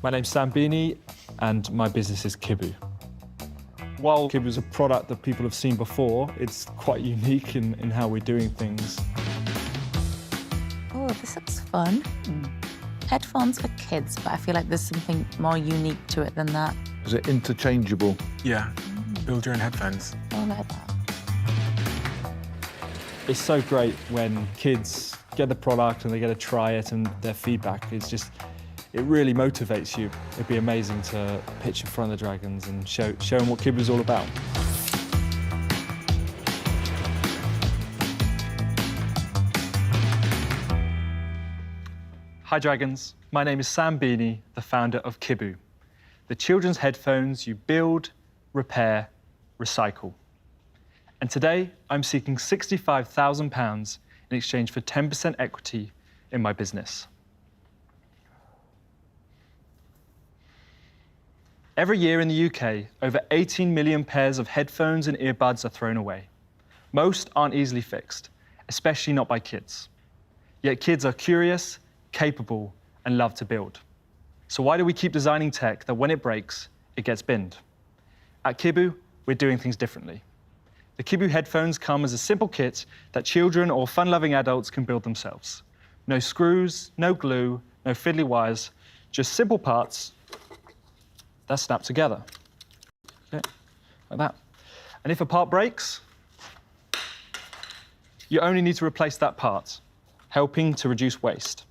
My name's Sam Beaney, and my business is Kibu. While Kibu is a product that people have seen before, it's quite unique in how we're doing things. Oh, this looks fun. Headphones for kids, but I feel like there's something more unique to it than that. Is it interchangeable? Yeah, build your own headphones. I like that. It's so great when kids get the product and they get to try it, and their feedback is just, it really motivates you. It'd be amazing to pitch in front of the Dragons and show them what Kibu's all about. Hi Dragons, my name is Sam Beaney, the founder of Kibu, the children's headphones you build, repair, recycle. And today, I'm seeking £65,000 in exchange for 10% equity in my business. Every year in the UK, over 18 million pairs of headphones and earbuds are thrown away. Most aren't easily fixed, especially not by kids. Yet kids are curious, capable, and love to build. So why do we keep designing tech that when it breaks, it gets binned? At Kibu, we're doing things differently. The Kibu headphones come as a simple kit that children or fun-loving adults can build themselves. No screws, no glue, no fiddly wires, just simple parts that snap together. Okay, like that. And if a part breaks, you only need to replace that part, helping to reduce waste.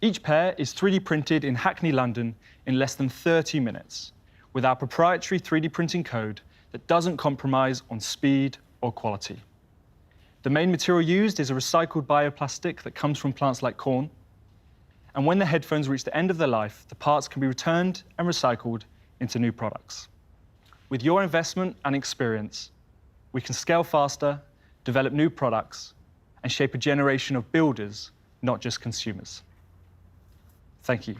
Each pair is 3D printed in Hackney, London in less than 30 minutes with our proprietary 3D printing code that doesn't compromise on speed or quality. The main material used is a recycled bioplastic that comes from plants like corn. And when the headphones reach the end of their life, the parts can be returned and recycled into new products. With your investment and experience, we can scale faster, develop new products, and shape a generation of builders, not just consumers. Thank you.